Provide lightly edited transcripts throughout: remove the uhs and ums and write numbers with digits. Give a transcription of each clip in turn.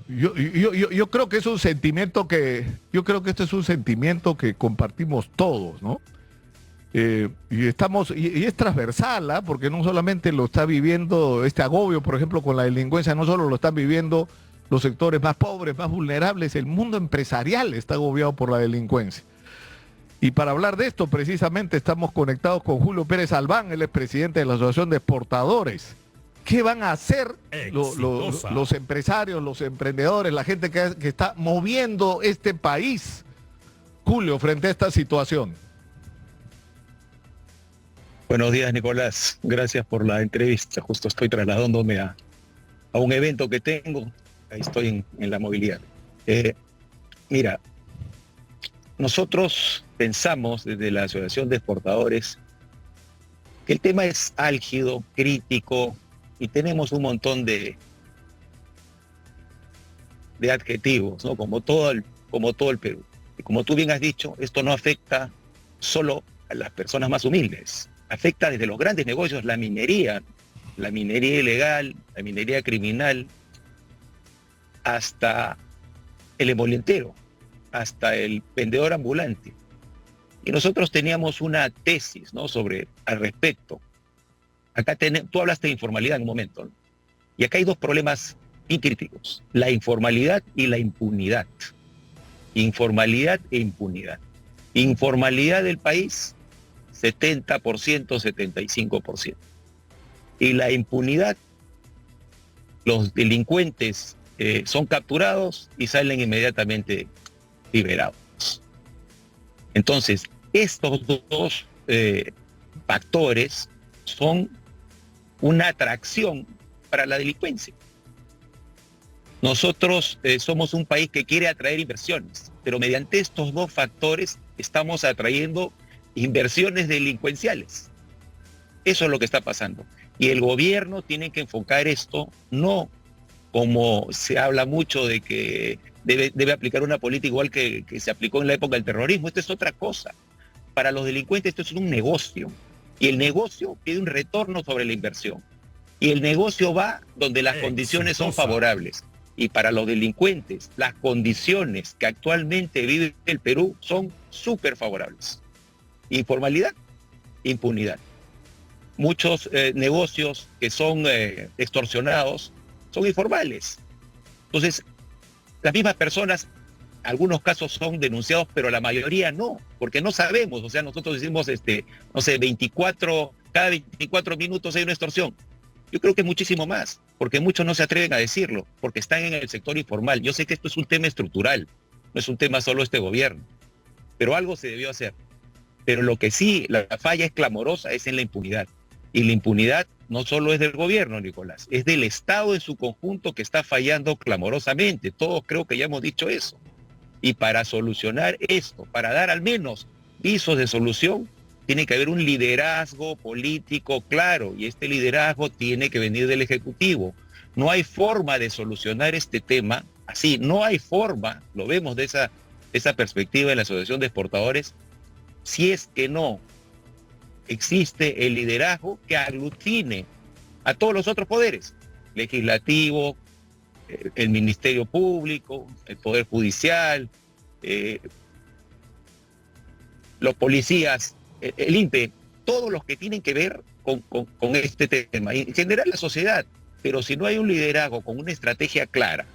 Yo creo que es un sentimiento yo creo que este es un sentimiento que compartimos todos, ¿no? Y es transversal, ¿ah? Porque no solamente lo está viviendo este agobio, por ejemplo, con la delincuencia, no solo lo están viviendo los sectores más pobres, más vulnerables, el mundo empresarial está agobiado por la delincuencia. Y para hablar de esto, precisamente estamos conectados con Julio Pérez Albán, él es presidente de la Asociación de Exportadores. ¿Qué van a hacer los empresarios, los emprendedores, la gente que está moviendo este país, Julio, frente a esta situación? Buenos días, Nicolás. Gracias por la entrevista. Justo estoy trasladándome a un evento que tengo. Ahí estoy en la movilidad. Mira, nosotros pensamos desde la Asociación de Exportadores que el tema es álgido, crítico, y tenemos un montón de adjetivos, ¿no? Como todo el Perú. Y como tú bien has dicho, esto no afecta solo a las personas más humildes. Afecta desde los grandes negocios, la minería ilegal, la minería criminal, hasta el emolientero, hasta el vendedor ambulante. Y nosotros teníamos una tesis, ¿no?, al respecto. Acá tú hablaste de informalidad en un momento, ¿no? Y acá hay dos problemas bien críticos: la informalidad y la impunidad. Informalidad e impunidad. Informalidad del país, 70%, 75%. Y la impunidad, los delincuentes son capturados y salen inmediatamente liberados. Entonces, estos dos factores son una atracción para la delincuencia. Nosotros somos un país que quiere atraer inversiones, pero mediante estos dos factores estamos atrayendo inversiones delincuenciales. Eso es lo que está pasando. Y el gobierno tiene que enfocar esto, no como se habla mucho de que debe aplicar una política igual que se aplicó en la época del terrorismo. Esto es otra cosa. Para los delincuentes esto es un negocio. Y el negocio pide un retorno sobre la inversión. Y el negocio va donde las condiciones son favorables. Y para los delincuentes, las condiciones que actualmente vive el Perú son súper favorables. Informalidad, impunidad. Muchos negocios que son extorsionados son informales. Entonces, las mismas personas, algunos casos son denunciados, pero la mayoría no, porque no sabemos. O sea, nosotros decimos, no sé, cada 24 minutos hay una extorsión. Yo creo que muchísimo más, porque muchos no se atreven a decirlo, porque están en el sector informal. Yo sé que esto es un tema estructural, no es un tema solo de este gobierno, pero algo se debió hacer. Pero lo que sí, la falla es clamorosa, es en la impunidad. Y la impunidad no solo es del gobierno, Nicolás, es del Estado en su conjunto que está fallando clamorosamente. Todos creo que ya hemos dicho eso. Y para solucionar esto, para dar al menos visos de solución, tiene que haber un liderazgo político claro, y este liderazgo tiene que venir del Ejecutivo. No hay forma de solucionar este tema así, no hay forma, lo vemos de esa perspectiva en la Asociación de Exportadores, si es que no existe el liderazgo que aglutine a todos los otros poderes, legislativo, el Ministerio Público, el Poder Judicial, los policías, el INPE, todos los que tienen que ver con este tema, y en general la sociedad. Pero si no hay un liderazgo con una estrategia clara,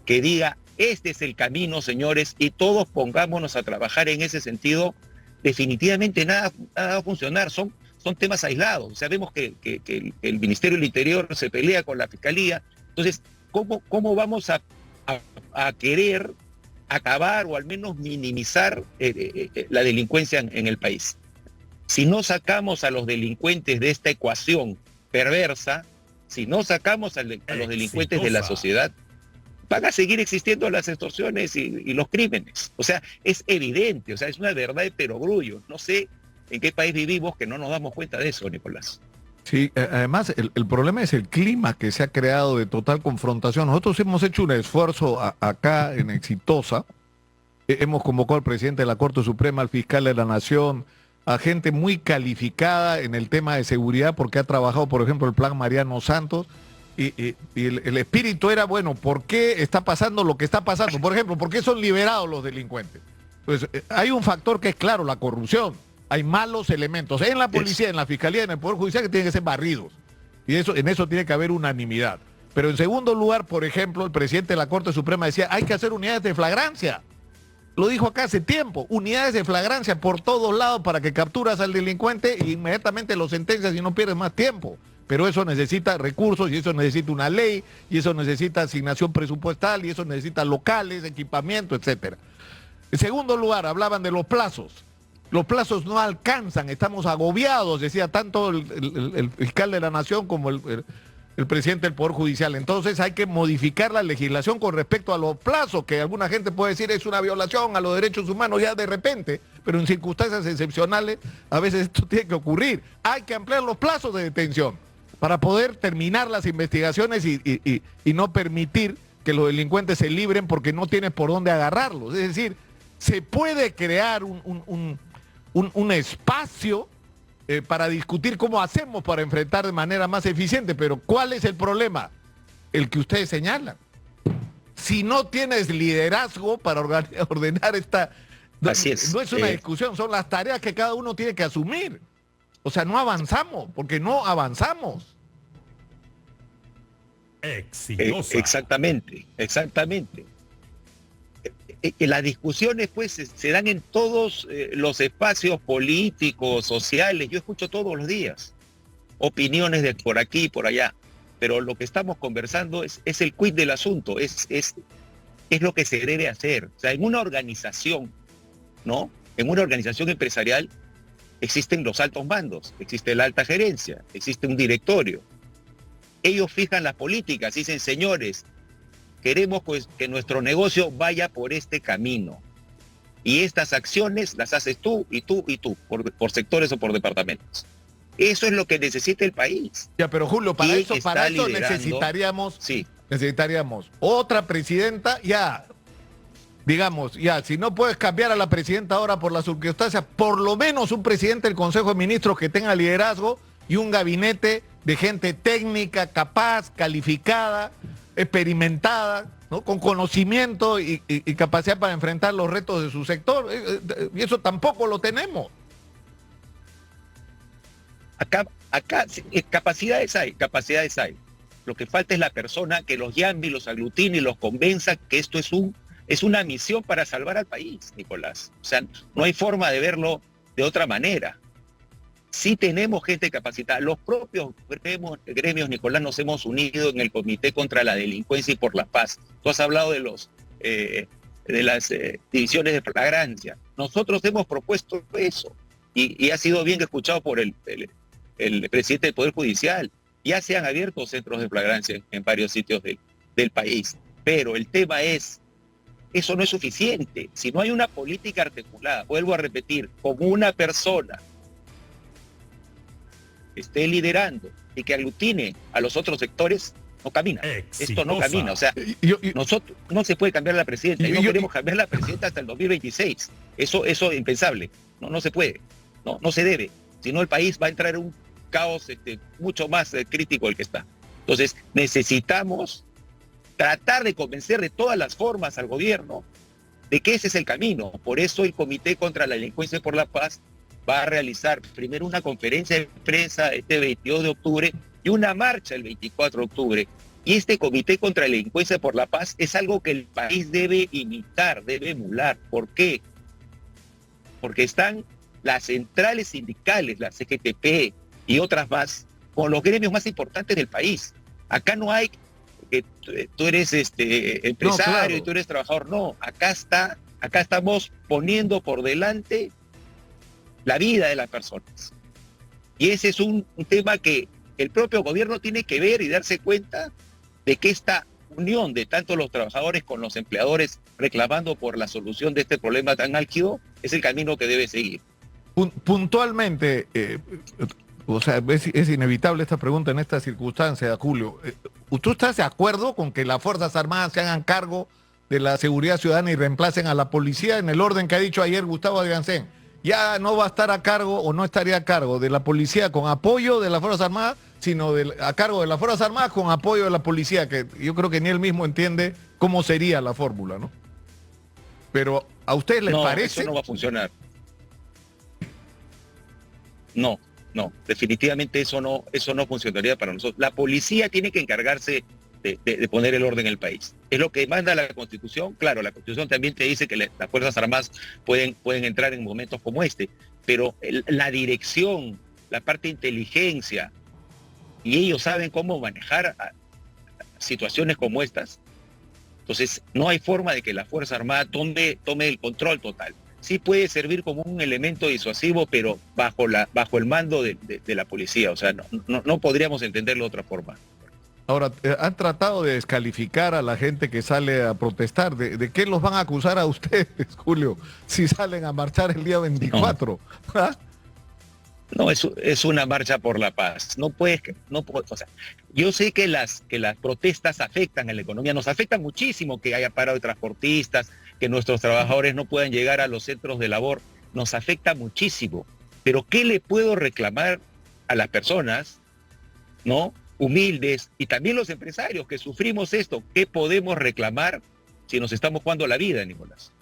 que diga, este es el camino, señores, y todos pongámonos a trabajar en ese sentido, definitivamente nada va a funcionar. Son temas aislados. Sabemos que el Ministerio del Interior se pelea con la Fiscalía. Entonces, ¿cómo vamos a querer acabar o al menos minimizar la delincuencia en el país? Si no sacamos a los delincuentes de esta ecuación perversa, si no sacamos a los delincuentes de la sociedad, van a seguir existiendo las extorsiones y los crímenes. O sea, es evidente, o sea, es una verdad de perogrullo. No sé en qué país vivimos que no nos damos cuenta de eso, Nicolás. Sí, además el problema es el clima que se ha creado de total confrontación. Nosotros hemos hecho un esfuerzo acá en Exitosa. Hemos convocado al presidente de la Corte Suprema, al fiscal de la Nación, a gente muy calificada en el tema de seguridad, porque ha trabajado, por ejemplo, el plan Mariano Santos, y el espíritu era, bueno, ¿por qué está pasando lo que está pasando? Por ejemplo, ¿por qué son liberados los delincuentes? Pues hay un factor que es claro, la corrupción. Hay malos elementos en la policía, en la fiscalía, en el Poder Judicial, que tienen que ser barridos. Y en eso tiene que haber unanimidad. Pero en segundo lugar, por ejemplo, el presidente de la Corte Suprema decía, hay que hacer unidades de flagrancia. Lo dijo acá hace tiempo, unidades de flagrancia por todos lados para que capturas al delincuente e inmediatamente lo sentencias y no pierdes más tiempo. Pero eso necesita recursos y eso necesita una ley y eso necesita asignación presupuestal y eso necesita locales, equipamiento, etcétera. En segundo lugar, hablaban de los plazos. Los plazos no alcanzan, estamos agobiados, decía tanto el fiscal de la Nación como el presidente del Poder Judicial. Entonces hay que modificar la legislación con respecto a los plazos, que alguna gente puede decir es una violación a los derechos humanos ya de repente, pero en circunstancias excepcionales a veces esto tiene que ocurrir. Hay que ampliar los plazos de detención para poder terminar las investigaciones y no permitir que los delincuentes se libren porque no tienes por dónde agarrarlos. Es decir, se puede crear un espacio para discutir cómo hacemos para enfrentar de manera más eficiente, pero ¿cuál es el problema? El que ustedes señalan. Si no tienes liderazgo para ordenar esta... Así es. No es una discusión, son las tareas que cada uno tiene que asumir. O sea, no avanzamos, porque no avanzamos. Exitosa. Exactamente. Las discusiones pues se dan en todos los espacios políticos, sociales. Yo escucho todos los días opiniones de por aquí y por allá, pero lo que estamos conversando es el quid del asunto, es lo que se debe hacer. O sea, en una organización, ¿no? En una organización empresarial existen los altos mandos, existe la alta gerencia, existe un directorio. Ellos fijan las políticas, dicen, señores, queremos pues que nuestro negocio vaya por este camino. Y estas acciones las haces tú y tú y tú, por sectores o por departamentos. Eso es lo que necesita el país. Ya, pero Julio, para eso necesitaríamos otra presidenta, ya, digamos, ya, si no puedes cambiar a la presidenta ahora por las circunstancias, por lo menos un presidente del Consejo de Ministros que tenga liderazgo y un gabinete de gente técnica, capaz, calificada, experimentada, ¿no? Con conocimiento y capacidad para enfrentar los retos de su sector. Y eso tampoco lo tenemos. Acá capacidades hay. Lo que falta es la persona que los llame y los aglutine y los convenza que esto es una misión para salvar al país, Nicolás. O sea, no hay forma de verlo de otra manera. Sí tenemos gente capacitada. Los propios gremios, Nicolás, nos hemos unido en el Comité contra la Delincuencia y por la Paz. Tú has hablado de las divisiones de flagrancia. Nosotros hemos propuesto eso y ha sido bien escuchado por el presidente del Poder Judicial. Ya se han abierto centros de flagrancia en varios sitios del país. Pero el tema es, eso no es suficiente. Si no hay una política articulada, vuelvo a repetir, como una persona esté liderando y que aglutine a los otros sectores, no camina. Exitosa. Esto no camina. O sea, nosotros no se puede cambiar la presidenta. Y no queremos cambiar la presidenta hasta el 2026. Eso es impensable. No se puede. No se debe. Si no, el país va a entrar en un caos mucho más crítico del que está. Entonces, necesitamos tratar de convencer de todas las formas al gobierno de que ese es el camino. Por eso el Comité contra la Delincuencia y por la Paz va a realizar primero una conferencia de prensa este 22 de octubre y una marcha el 24 de octubre. Y este Comité contra la Delincuencia por la Paz es algo que el país debe imitar, debe emular. ¿Por qué? Porque están las centrales sindicales, la CGTP y otras más, con los gremios más importantes del país. Acá no hay que tú eres empresario, no, claro, y tú eres trabajador. No, acá estamos poniendo por delante la vida de las personas. Y ese es un tema que el propio gobierno tiene que ver y darse cuenta de que esta unión de tanto los trabajadores con los empleadores reclamando por la solución de este problema tan álgido es el camino que debe seguir. Puntualmente, o sea, es inevitable esta pregunta en esta circunstancia, Julio. ¿Tú estás de acuerdo con que las Fuerzas Armadas se hagan cargo de la seguridad ciudadana y reemplacen a la policía en el orden que ha dicho ayer Gustavo Adriancén? Ya no va a estar a cargo o no estaría a cargo de la policía con apoyo de las Fuerzas Armadas sino a cargo de las Fuerzas Armadas con apoyo de la policía, que yo creo que ni él mismo entiende cómo sería la fórmula, ¿no? Pero ¿a ustedes les parece? Eso no va a funcionar. No, definitivamente eso no funcionaría para nosotros. La policía tiene que encargarse de poner el orden en el país. Es lo que manda la Constitución. Claro, la Constitución también te dice que las Fuerzas Armadas pueden entrar en momentos como este, pero la dirección, la parte de inteligencia, y ellos saben cómo manejar situaciones como estas. Entonces, no hay forma de que la Fuerza Armada tome el control total. Sí puede servir como un elemento disuasivo, pero bajo el mando de la policía. O sea, no podríamos entenderlo de otra forma. Ahora, han tratado de descalificar a la gente que sale a protestar. ¿De qué los van a acusar a ustedes, Julio, si salen a marchar el día 24? No. ¿Ah? No, es una marcha por la paz. O sea, yo sé que las protestas afectan a la economía, nos afecta muchísimo que haya paro de transportistas, que nuestros trabajadores no puedan llegar a los centros de labor, nos afecta muchísimo. Pero ¿qué le puedo reclamar a las personas, ¿no?, humildes, y también los empresarios que sufrimos esto? ¿Qué podemos reclamar si nos estamos jugando la vida, Nicolás?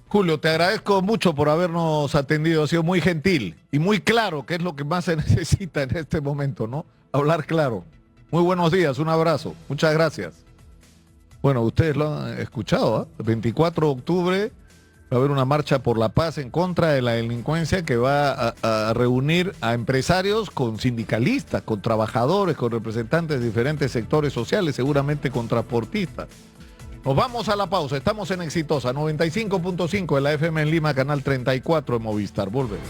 Julio, te agradezco mucho por habernos atendido, ha sido muy gentil y muy claro, que es lo que más se necesita en este momento, ¿no? Hablar claro. Muy buenos días, un abrazo, muchas gracias. Bueno, ustedes lo han escuchado, ¿eh? El 24 de octubre va a haber una marcha por la paz en contra de la delincuencia que va a reunir a empresarios con sindicalistas, con trabajadores, con representantes de diferentes sectores sociales, seguramente con transportistas. Nos vamos a la pausa, estamos en Exitosa, 95.5 de la FM en Lima, canal 34 de Movistar. Volvemos.